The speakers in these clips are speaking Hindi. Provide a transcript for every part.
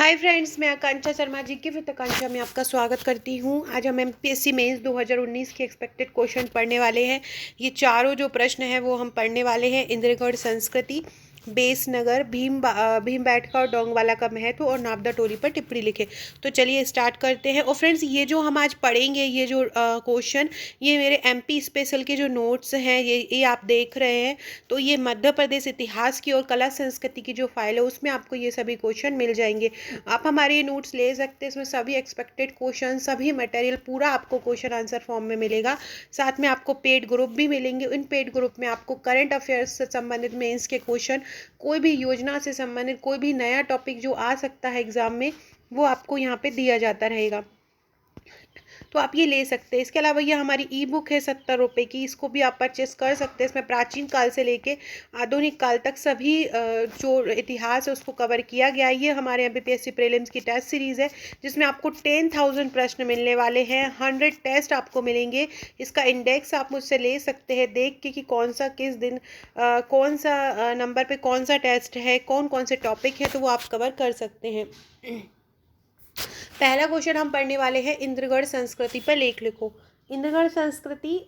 हाय फ्रेंड्स, मैं आकांक्षा शर्मा जी के विद आकांक्षा में आपका स्वागत करती हूँ। आज हम एमपीएससी मेंस 2019 के एक्सपेक्टेड क्वेश्चन पढ़ने वाले हैं। ये चारों जो प्रश्न हैं वो हम पढ़ने वाले हैं। इंद्रगढ़ संस्कृति, बेस नगर, भीम बैठका और डोंगवाला का महत्व और नापदा टोली पर टिप्पणी लिखे। तो चलिए स्टार्ट करते हैं। और फ्रेंड्स, ये जो हम आज पढ़ेंगे, ये जो क्वेश्चन, ये मेरे एमपी स्पेशल के जो नोट्स हैं ये आप देख रहे हैं। तो ये मध्य प्रदेश इतिहास की और कला संस्कृति की जो फाइल है उसमें आपको ये सभी क्वेश्चन मिल जाएंगे। आप हमारे ये नोट्स ले सकते हैं। इसमें सभी एक्सपेक्टेड क्वेश्चन, सभी मटेरियल पूरा आपको क्वेश्चन आंसर फॉर्म में मिलेगा। साथ में आपको पेड ग्रुप भी मिलेंगे। इन पेड ग्रुप में आपको करंट अफेयर्स से संबंधित मेंस के क्वेश्चन, कोई भी योजना से संबंधित कोई भी नया टॉपिक जो आ सकता है एग्जाम में, वो आपको यहाँ पे दिया जाता रहेगा। तो आप ये ले सकते हैं। इसके अलावा ये हमारी ई बुक है 70 रुपये की, इसको भी आप परचेस कर सकते हैं। इसमें प्राचीन काल से लेके आधुनिक काल तक सभी जो इतिहास है उसको कवर किया गया है। ये हमारे एमपीएससी प्रीलिम्स की टेस्ट सीरीज़ है जिसमें आपको 10,000 प्रश्न मिलने वाले हैं। 100 टेस्ट आपको मिलेंगे। इसका इंडेक्स आप मुझसे ले सकते हैं देख के कि कौन सा किस दिन कौन सा नंबर पे कौन सा टेस्ट है, कौन कौन से टॉपिक है, तो वो आप कवर कर सकते हैं। पहला क्वेश्चन हम पढ़ने वाले हैं, इंद्रगढ़ संस्कृति पर लेख लिखो। इंद्रगढ़ संस्कृति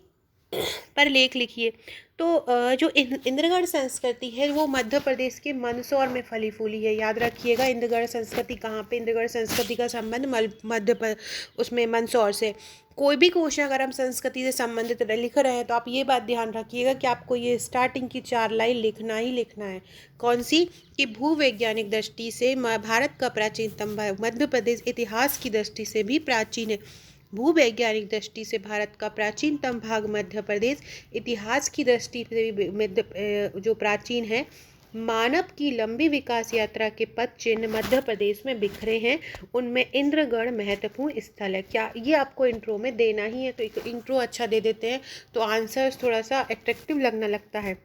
पर लेख लिखिए। तो जो इंद्रगढ़ संस्कृति है वो मध्य प्रदेश के मंदसौर में फली फूली है। याद रखिएगा, इंद्रगढ़ संस्कृति कहाँ पे, इंद्रगढ़ संस्कृति का संबंध उसमें मंदसौर से। कोई भी क्वेश्चन अगर हम संस्कृति से संबंधित लिख रहे हैं तो आप ये बात ध्यान रखिएगा कि आपको ये स्टार्टिंग की 4 लाइन लिखना ही लिखना है। कौन सी? कि भूवैज्ञानिक दृष्टि से भारत का प्राचीनतम भाग मध्य प्रदेश इतिहास की दृष्टि से भी प्राचीन है। भूवैज्ञानिक दृष्टि से भारत का प्राचीनतम भाग मध्य प्रदेश इतिहास की दृष्टि से भी जो प्राचीन है। मानव की लंबी विकास यात्रा के पथ चिन्ह मध्य प्रदेश में बिखरे हैं, उनमें इंद्रगढ़ महत्वपूर्ण स्थल है। क्या ये आपको इंट्रो में देना ही है? तो एक इंट्रो अच्छा दे देते हैं तो आंसर्स थोड़ा सा अट्रैक्टिव लगने लगता है।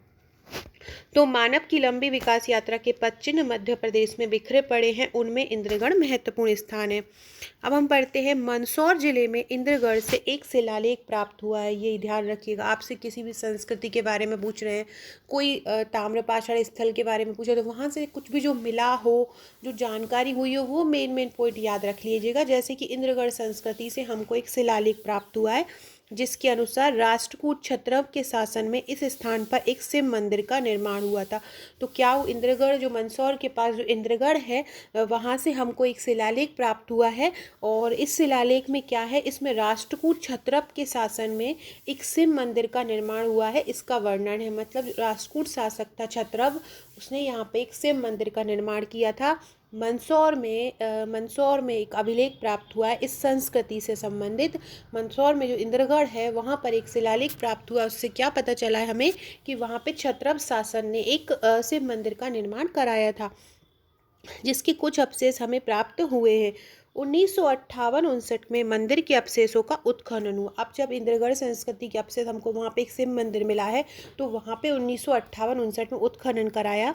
तो मानव की लंबी विकास यात्रा के पथ चिन्ह मध्य प्रदेश में बिखरे पड़े हैं, उनमें इंद्रगढ़ महत्वपूर्ण स्थान है। अब हम पढ़ते हैं, मंदसौर जिले में इंद्रगढ़ से एक शिलालेख प्राप्त हुआ है। ये ध्यान रखिएगा, आपसे किसी भी संस्कृति के बारे में पूछ रहे हैं, कोई ताम्रपाषाण स्थल के बारे में पूछे तो वहाँ से कुछ भी जो मिला हो, जो जानकारी हुई हो, वो मेन पॉइंट याद रख लीजिएगा। जैसे कि इंद्रगढ़ संस्कृति से हमको एक शिलालेख प्राप्त हुआ है जिसके अनुसार राष्ट्रकूट क्षत्रप के शासन में इस स्थान पर एक शिव मंदिर का निर्माण हुआ था। तो क्या वो इंद्रगढ़, जो मंदसौर के पास जो इंद्रगढ़ है, वहाँ से हमको एक शिलालेख प्राप्त हुआ है। और इस शिलालेख में क्या है, इसमें राष्ट्रकूट क्षत्रप के शासन में एक शिव मंदिर का निर्माण हुआ है, इसका वर्णन है। मतलब राष्ट्रकूट शासक था क्षत्रप, उसने यहाँ पे एक शिव मंदिर का निर्माण किया था। मंदसौर में एक अभिलेख प्राप्त हुआ है इस संस्कृति से संबंधित। मंदसौर में जो इंद्रगढ़ है वहाँ पर एक शिलालेख प्राप्त हुआ। उससे क्या पता चला है हमें कि वहाँ पे क्षत्रप शासन ने एक शिव मंदिर का निर्माण कराया था, जिसके कुछ अवशेष हमें प्राप्त हुए हैं। 1958-59 में मंदिर के अवशेषों का उत्खनन हुआ। अब जब इंद्रगढ़ संस्कृति के अवशेष हमको वहाँ पे एक शिव मंदिर मिला है तो वहाँ पे 1958-59 में उत्खनन कराया।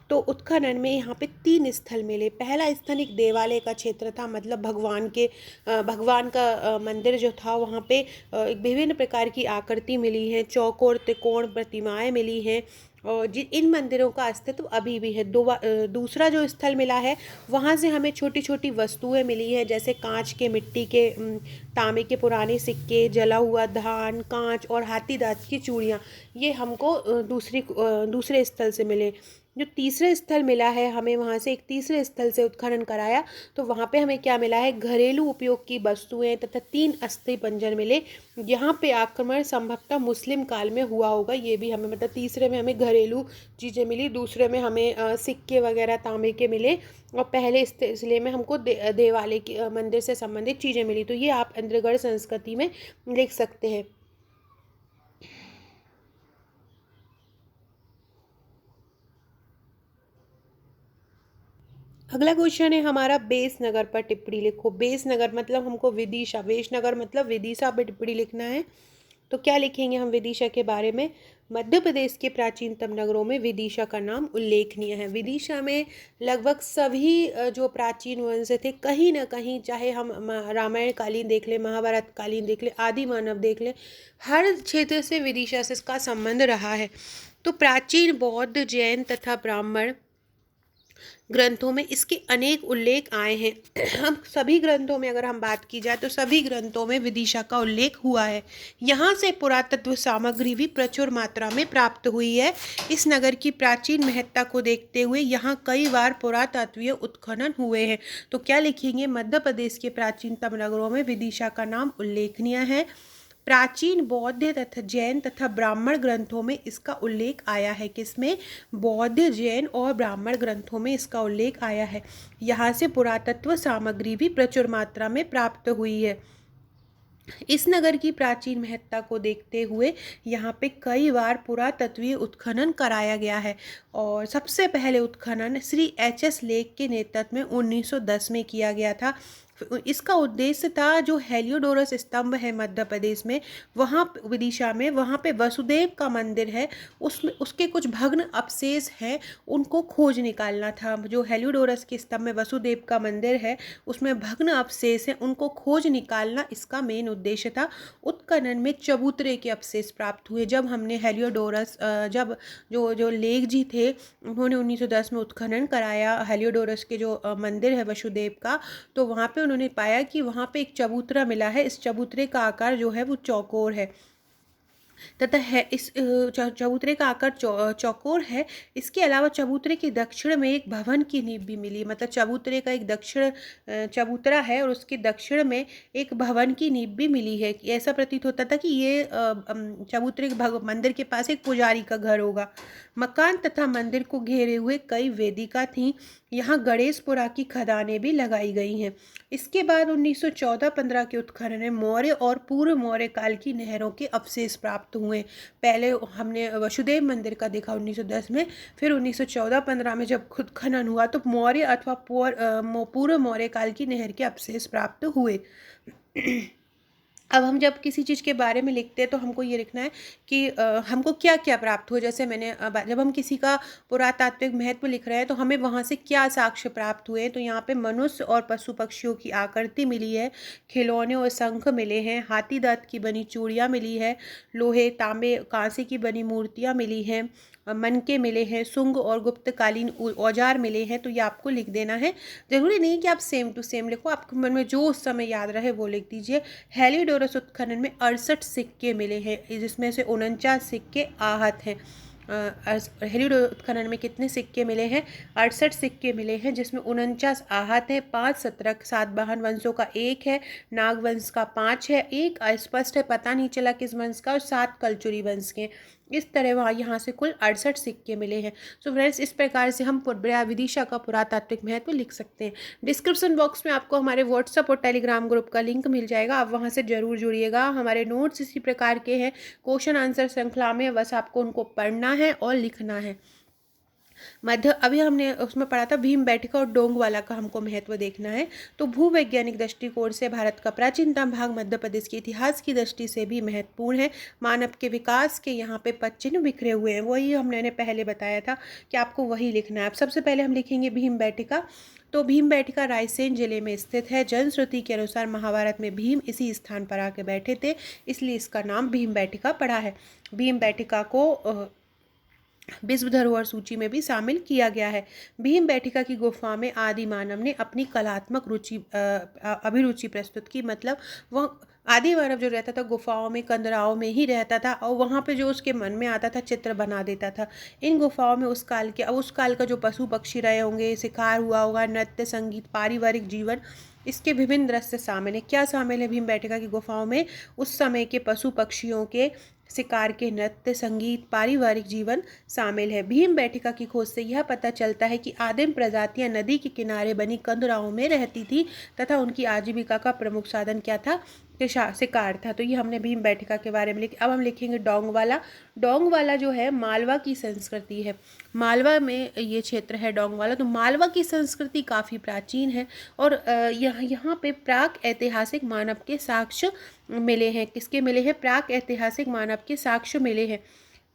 तो उत्खनन में यहाँ पे 3 स्थल मिले। पहला स्थल एक देवालय का क्षेत्र था, मतलब भगवान का मंदिर जो था वहाँ पे एक विभिन्न प्रकार की आकृति मिली है, चौकोर त्रिकोण प्रतिमाएं मिली हैं और इन मंदिरों का अस्तित्व अभी भी है। दूसरा जो स्थल मिला है वहाँ से हमें छोटी छोटी वस्तुएं मिली है, जैसे कांच के, मिट्टी के, तांबे के पुराने सिक्के, जला हुआ धान, कांच और हाथी दांत की चूड़ियाँ। ये हमको दूसरे स्थल से मिले। जो तीसरे स्थल मिला है हमें, वहाँ से एक तीसरे स्थल से उत्खनन कराया तो वहाँ पे हमें क्या मिला है, घरेलू उपयोग की वस्तुएं तथा 3 अस्थि पंजर मिले। यहाँ पे आक्रमण संभवतः मुस्लिम काल में हुआ होगा। ये भी हमें, मतलब तीसरे में हमें घरेलू चीज़ें मिली, दूसरे में हमें सिक्के वगैरह तांबे के मिले और पहले सिलसिले में हमको देवालय की मंदिर से संबंधित चीज़ें मिली। तो ये आप इंद्रगढ़ संस्कृति में लिख सकते हैं। अगला क्वेश्चन है हमारा, बेस नगर पर टिप्पणी लिखो। बेस नगर मतलब हमको विदिशा, बेस नगर मतलब विदिशा पर टिप्पणी लिखना है। तो क्या लिखेंगे हम विदिशा के बारे में? मध्य प्रदेश के प्राचीनतम नगरों में विदिशा का नाम उल्लेखनीय है। विदिशा में लगभग सभी जो प्राचीन वंश थे, कहीं ना कहीं, चाहे हम रामायण कालीन देख लें, महाभारत कालीन देख लें, आदि मानव देख लें, हर क्षेत्र से विदिशा से इसका संबंध रहा है। तो प्राचीन बौद्ध, जैन तथा ब्राह्मण ग्रंथों में इसके अनेक उल्लेख आए हैं। हम सभी ग्रंथों में अगर हम बात की जाए तो सभी ग्रंथों में विदिशा का उल्लेख हुआ है। यहाँ से पुरातत्व सामग्री भी प्रचुर मात्रा में प्राप्त हुई है। इस नगर की प्राचीन महत्ता को देखते हुए यहाँ कई बार पुरातात्वीय उत्खनन हुए हैं। तो क्या लिखेंगे, मध्य प्रदेश के प्राचीनतम नगरों में विदिशा का नाम उल्लेखनीय है। प्राचीन बौद्ध तथा जैन तथा ब्राह्मण ग्रंथों में इसका उल्लेख आया है। किसमें? बौद्ध, जैन और ब्राह्मण ग्रंथों में इसका उल्लेख आया है। यहाँ से पुरातत्व सामग्री भी प्रचुर मात्रा में प्राप्त हुई है। इस नगर की प्राचीन महत्ता को देखते हुए यहाँ पे कई बार पुरातत्वीय उत्खनन कराया गया है। और सबसे पहले उत्खनन श्री एच.एस. लेक के नेतृत्व में 1910 में किया गया था। इसका उद्देश्य था, जो हेलियोडोरस स्तंभ है मध्य प्रदेश में, वहाँ विदिशा में, वहाँ पे वसुदेव का मंदिर है, उसमें उसके कुछ भग्न अवशेष हैं, उनको खोज निकालना था। जो हेलियोडोरस के स्तंभ में वसुदेव का मंदिर है, उसमें भग्न अवशेष हैं, उनको खोज निकालना इसका मेन उद्देश्य था। उत्खनन में चबूतरे के अवशेष प्राप्त हुए। जब हमने हेलियोडोरस जब जो जो लेख जी थे, उन्होंने 1910 में उत्खनन कराया हेलियोडोरस के जो मंदिर है वसुदेव का, तो वहाँ पे उन्होंने पाया कि वहाँ पे एक चबूतरा मिला है। इस चबूतरे का आकार जो है वो चौकोर है तथा है इस चबूतरे का आकार चौकोर है। इसके अलावा चबूतरे के दक्षिण में एक भवन की नींव भी मिली। मतलब चबूतरे का एक दक्षिण चबूतरा है और उसके दक्षिण में एक भवन की नींव भी मिली है। ऐसा प्रतीत होता था कि ये चबूतरे के मंदिर के पास एक पुजारी का घर होगा। मकान तथा मंदिर को घेरे हुए कई वेदिका थीं। यहाँ गणेशपुरा की खदानें भी लगाई गई हैं। इसके बाद 1914-15 के उत्खनन में मौर्य और पूर्व मौर्य काल की नहरों के अवशेष प्राप्त हुए। पहले हमने वसुदेव मंदिर का देखा 1910 में, फिर 1914-15 में जब खुद खनन हुआ तो मौर्य अथवा पूर्व मौर्य काल की नहर के अवशेष प्राप्त हुए। अब हम जब किसी चीज़ के बारे में लिखते हैं तो हमको ये लिखना है कि हमको क्या क्या प्राप्त हो। जैसे मैंने जब हम किसी का पुरातात्विक महत्व लिख रहे हैं तो हमें वहाँ से क्या साक्ष्य प्राप्त हुए। तो यहाँ पे मनुष्य और पशु पक्षियों की आकृति मिली है, खिलौने और शंख मिले हैं, हाथी दांत की बनी चूड़ियाँ मिली है, लोहे, तांबे, कांसे की बनी मूर्तियाँ मिली हैं, मनके मिले हैं, सुंग और गुप्तकालीन औजार मिले हैं। तो ये आपको लिख देना है। ज़रूरी नहीं कि आप सेम टू सेम लिखो, आपको मन में जो उस समय याद रहे वो लिख दीजिए। हेलियोडोरस उत्खनन में 68 सिक्के मिले हैं, जिसमें से 49 सिक्के आहत हैं। हेलियोडोरस उत्खनन में कितने सिक्के मिले हैं? 68 सिक्के मिले हैं, जिसमें 49 आहत हैं, 5 सत्रक सातवाहन वंशों का 1 है, नाग वंश का 5 है, 1 अस्पष्ट है, पता नहीं चला किस वंश का, और 7 कलचुरी वंश के। इस तरह वहाँ यहाँ से कुल 68 सिक्के मिले हैं। सो फ्रेंड्स, इस प्रकार से हम विदिशा का पुरातात्विक महत्व लिख सकते हैं। डिस्क्रिप्शन बॉक्स में आपको हमारे व्हाट्सअप और टेलीग्राम ग्रुप का लिंक मिल जाएगा, आप वहाँ से जरूर जुड़िएगा। हमारे नोट्स इसी प्रकार के हैं, क्वेश्चन आंसर श्रृंखला में, बस आपको उनको पढ़ना है और लिखना है। अभी हमने उसमें पढ़ा था भीमबेटका और डोंगवाला का हमको महत्व देखना है। तो भूवैज्ञानिक दृष्टिकोण से भारत का प्राचीनतम भाग मध्य प्रदेश के इतिहास की दृष्टि से भी महत्वपूर्ण है। मानव के विकास के यहाँ पे पदचिन्ह बिखरे हुए हैं, वही हमने पहले बताया था कि आपको वही लिखना है। अब सबसे पहले हम लिखेंगे भीमबेटका। तो भीमबेटका रायसेन जिले में स्थित है। जनश्रुति के अनुसार महाभारत में भीम इसी स्थान पर आके बैठे थे, इसलिए इसका नाम भीमबेटका पड़ा है। भीमबेटका को विश्व धरोहर सूची में भी शामिल किया गया है। भीमबेटका की गुफा में आदि मानव ने अपनी कलात्मक अभिरुचि प्रस्तुत की। मतलब वह आदि मानव जो रहता था गुफाओं में, कंदराओं में ही रहता था, और वहाँ पे जो उसके मन में आता था चित्र बना देता था। इन गुफाओं में उस काल का जो पशु पक्षी रहे होंगे, शिकार हुआ होगा, नृत्य, संगीत, पारिवारिक जीवन, इसके विभिन्न दृश्य शामिल है। क्या शामिल है भीमबेटका की गुफाओं में? उस समय के पशु पक्षियों के शिकार के नृत्य, संगीत, पारिवारिक जीवन शामिल है। भीमबेटका की खोज से यह पता चलता है कि आदिम प्रजातियां नदी के किनारे बनी कंदराओं में रहती थी तथा उनकी आजीविका का प्रमुख साधन क्या था? शिकार था। तो ये हमने भीमबेटका के बारे में लिखा। अब हम लिखेंगे डोंगवाला। डोंगवाला जो है मालवा की संस्कृति है। मालवा में ये क्षेत्र है डोंगवाला। तो मालवा की संस्कृति काफ़ी प्राचीन है और यहाँ पे प्राक ऐतिहासिक मानव के साक्ष्य मिले हैं। किसके मिले हैं? प्राक ऐतिहासिक मानव के साक्ष्य मिले हैं।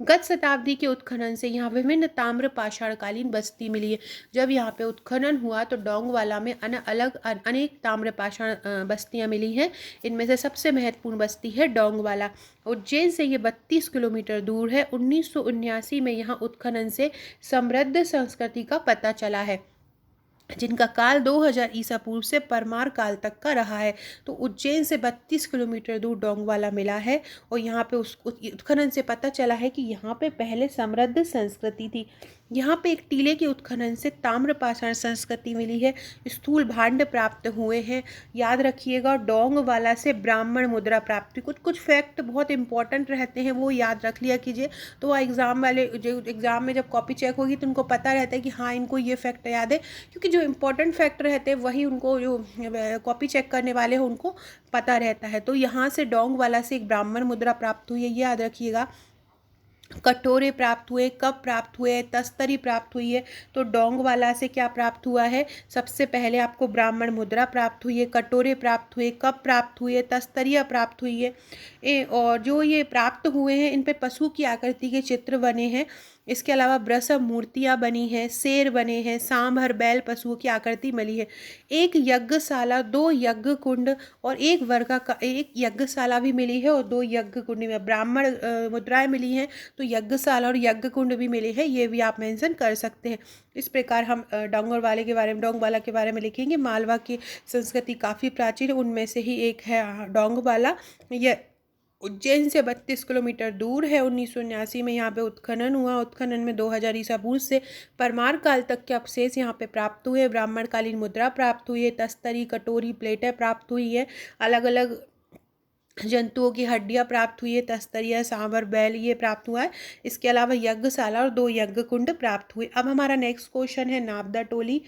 गत शताब्दी के उत्खनन से यहाँ विभिन्न ताम्र पाषाणकालीन बस्ती मिली है। जब यहाँ पे उत्खनन हुआ तो डोंगवाला में अनेक ताम्र पाषाण बस्तियाँ मिली हैं। इनमें से सबसे महत्वपूर्ण बस्ती है डोंगवाला। उज्जैन से ये 32 किलोमीटर दूर है। 1979 में यहाँ उत्खनन से समृद्ध संस्कृति का पता चला है। जिनका काल 2000 ईसा पूर्व से परमार काल तक का रहा है। तो उज्जैन से 32 किलोमीटर दूर डोंगवाला मिला है और यहाँ पे उस उत्खनन से पता चला है कि यहाँ पे पहले समृद्ध संस्कृति थी। यहाँ पे एक टीले के उत्खनन से ताम्रपाषाण संस्कृति मिली है, स्थूल भांड प्राप्त हुए हैं। याद रखिएगा, डोंगवाला से ब्राह्मण मुद्रा प्राप्त हुई। कुछ कुछ फैक्ट बहुत इंपॉर्टेंट रहते हैं, वो याद रख लिया कीजिए। तो एग्ज़ाम वाले जो एग्ज़ाम में जब कॉपी चेक होगी तो उनको पता रहता है कि हाँ इनको ये फैक्ट याद है, क्योंकि जो इम्पोर्टेंट फैक्ट रहते हैं वही उनको जो कॉपी चेक करने वाले हैं उनको पता रहता है। तो यहाँ से डोंगवाला से एक ब्राह्मण मुद्रा प्राप्त हुई है, ये याद रखिएगा। कटोरे प्राप्त हुए, कप प्राप्त हुए, तस्तरी प्राप्त हुई है। तो डोंगवाला से क्या प्राप्त हुआ है? सबसे पहले आपको ब्राह्मण मुद्रा प्राप्त हुई है, कटोरे प्राप्त हुए, कप प्राप्त हुए, तस्तरियाँ प्राप्त हुई है। और जो ये प्राप्त हुए हैं इन पे पशु की आकृति के चित्र बने हैं। इसके अलावा ब्रसम मूर्तियाँ बनी हैं, शेर बने हैं, सांभर बैल पशुओं की आकृति मिली है। एक यज्ञशाला, 2 यज्ञ कुंड और एक वर्गा का एक यज्ञशाला भी मिली है और 2 यज्ञ कुंड में ब्राह्मण मुद्राएं मिली हैं। तो यज्ञशाला और यज्ञ कुंड भी मिले हैं, ये भी आप मेंशन कर सकते हैं। इस प्रकार हम डोंगवाला के बारे में लिखेंगे। मालवा की संस्कृति काफ़ी प्राचीन है, उनमें से ही एक है डोंगवाला। यह उज्जैन से 32 किलोमीटर दूर है। 1979 में यहाँ पे उत्खनन हुआ। उत्खनन में 2000 ईसा पूर्व से परमार काल तक के अवशेष यहाँ पे प्राप्त हुए। ब्राह्मणकालीन मुद्रा प्राप्त हुई है, तस्तरी, कटोरी, प्लेटें प्राप्त हुई है, अलग अलग जंतुओं की हड्डियाँ प्राप्त हुई है, तस्तरिया, सांभर बैल ये प्राप्त हुआ है। इसके अलावा यज्ञशाला और 2 यज्ञ कुंड प्राप्त हुए। अब हमारा नेक्स्ट क्वेश्चन है नाबदा टोली।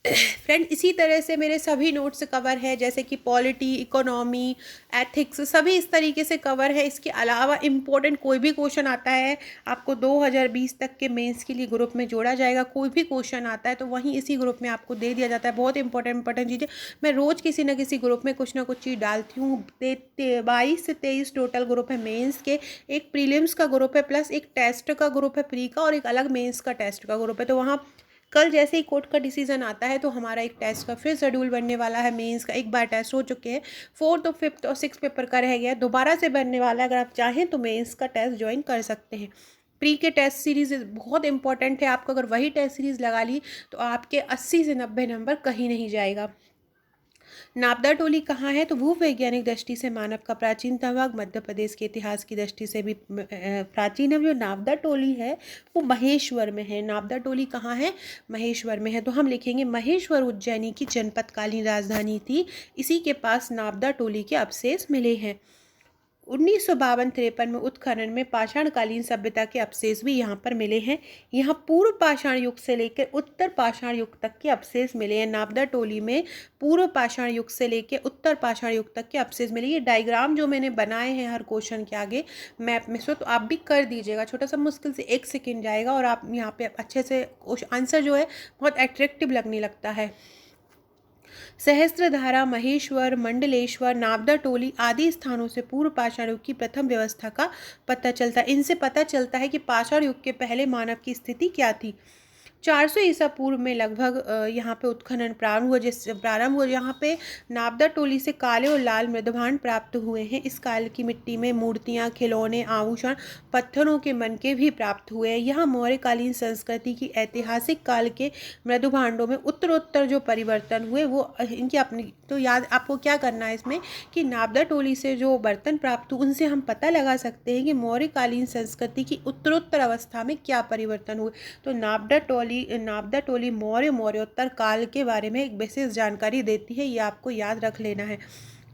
फ्रेंड इसी तरह से मेरे सभी नोट्स कवर है, जैसे कि पॉलिटी, इकोनॉमी, एथिक्स, सभी इस तरीके से कवर है। इसके अलावा इम्पोर्टेंट कोई भी क्वेश्चन आता है आपको 2020 तक के मेंस के लिए ग्रुप में जोड़ा जाएगा। कोई भी क्वेश्चन आता है तो वहीं इसी ग्रुप में आपको दे दिया जाता है। बहुत इंपॉर्टेंट चीज़ें मैं रोज़ किसी न किसी ग्रुप में कुछ ना कुछ चीज़ डालती हूँ। 22 से 23 टोटल ग्रुप है मेंस के। एक प्रीलिम्स का ग्रुप है, प्लस एक टेस्ट का ग्रुप है प्री का, और एक अलग मेंस का टेस्ट का ग्रुप है। तो वहाँ कल जैसे ही कोर्ट का डिसीजन आता है तो हमारा एक टेस्ट का फिर शेड्यूल बनने वाला है। मेंस का एक बार टेस्ट हो चुके हैं, 4th और 5th और 6th पेपर का रह गया, दोबारा से बनने वाला है। अगर आप चाहें तो मेंस का टेस्ट ज्वाइन कर सकते हैं। प्री के टेस्ट सीरीज़ बहुत इंपॉर्टेंट है, आपको अगर वही टेस्ट सीरीज़ लगा ली तो आपके 80 से 90 नंबर कहीं नहीं जाएगा। नाबदा टोली कहाँ है? तो भूवैज्ञानिक दृष्टि से मानव का प्राचीनतम भाग मध्य प्रदेश के इतिहास की दृष्टि से भी प्राचीन है। जो नाबदा टोली है वो महेश्वर में है। नाबदा टोली कहाँ है? महेश्वर में है। तो हम लिखेंगे महेश्वर उज्जैनी की जनपदकालीन राजधानी थी। इसी के पास नाबदा टोली के अवशेष मिले हैं। 1952-53 में उत्खनन में पाषाणकालीन सभ्यता के अवशेष भी यहाँ पर मिले हैं। यहाँ पूर्व पाषाण युग से लेकर उत्तर पाषाण युग तक के अवशेष मिले हैं। नाबदा टोली में पूर्व पाषाण युग से लेकर उत्तर पाषाण युग तक के अवशेष मिले। ये डायग्राम जो मैंने बनाए हैं हर क्वेश्चन के आगे मैप में से, तो आप भी कर दीजिएगा। छोटा सा मुश्किल से 1 सेकेंड जाएगा और आप यहाँ पे अच्छे से आंसर जो है बहुत एट्रैक्टिव लगने लगता है। सहस्त्रधारा, महेश्वर, मंडलेश्वर, नाबदा टोली आदि स्थानों से पूर्व पाषाण युग की प्रथम व्यवस्था का पता चलता है। इनसे पता चलता है कि पाषाण युग के पहले मानव की स्थिति क्या थी। 400 ईसा पूर्व में लगभग यहाँ पे उत्खनन प्रारंभ हुआ। यहाँ पे नाबदा टोली से काले और लाल मृदभांड प्राप्त हुए हैं। इस काल की मिट्टी में मूर्तियाँ, खिलौने, आभूषण, पत्थरों के मनके भी प्राप्त हुए हैं। यहाँ मौर्यकालीन संस्कृति की ऐतिहासिक काल के मृदभांडों में उत्तरोत्तर जो परिवर्तन हुए वो इनकी अपनी तो याद आपको क्या करना है इसमें कि नाबदा टोली से जो बर्तन प्राप्त हुए उनसे हम पता लगा सकते हैं कि मौर्यकालीन संस्कृति की उत्तरोत्तर अवस्था में क्या परिवर्तन हुए। तो नाबदा टोली मौर्योत्तर काल के बारे में एक विशेष जानकारी देती है, ये आपको याद रख लेना है।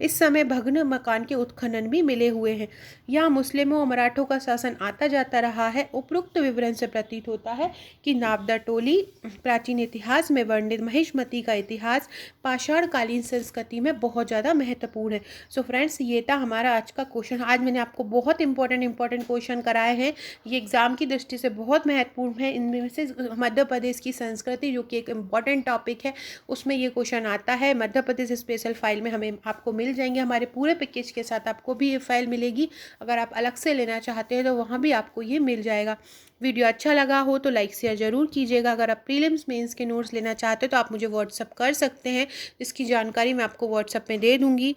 इस समय भग्न मकान के उत्खनन भी मिले हुए हैं। यहाँ मुस्लिमों और मराठों का शासन आता जाता रहा है। उपरोक्त विवरण से प्रतीत होता है कि नाबदा टोली प्राचीन इतिहास में वर्णित महिष्मती का इतिहास पाषाणकालीन संस्कृति में बहुत ज़्यादा महत्वपूर्ण है। सो फ्रेंड्स, ये था हमारा आज का क्वेश्चन। आज मैंने आपको बहुत इंपॉर्टेंट क्वेश्चन कराए हैं। ये एग्जाम की दृष्टि से बहुत महत्वपूर्ण है। इनमें से मध्य प्रदेश की संस्कृति जो कि एक इम्पॉर्टेंट टॉपिक है उसमें ये क्वेश्चन आता है। मध्य प्रदेश स्पेशल फाइल में हमें आपको मिल जाएंगे। हमारे पूरे पैकेज के साथ आपको भी ये फाइल मिलेगी। अगर आप अलग से लेना चाहते हैं तो वहाँ भी आपको ये मिल जाएगा। वीडियो अच्छा लगा हो तो लाइक शेयर ज़रूर कीजिएगा। अगर आप प्रीलिम्स मेंस के नोट्स लेना चाहते हो तो आप मुझे व्हाट्सअप कर सकते हैं, इसकी जानकारी मैं आपको व्हाट्सअप में दे दूँगी।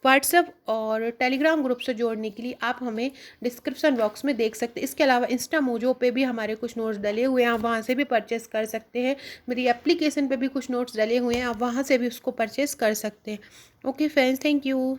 व्हाट्सएप और टेलीग्राम ग्रुप से जोड़ने के लिए आप हमें डिस्क्रिप्शन बॉक्स में देख सकते हैं। इसके अलावा इंस्टा मोजो पे भी हमारे कुछ नोट्स डले हुए हैं, आप वहाँ से भी परचेस कर सकते हैं। मेरी एप्लीकेशन पे भी कुछ नोट्स डले हुए हैं, आप वहाँ से भी उसको परचेस कर सकते हैं। Okay friends, thank you.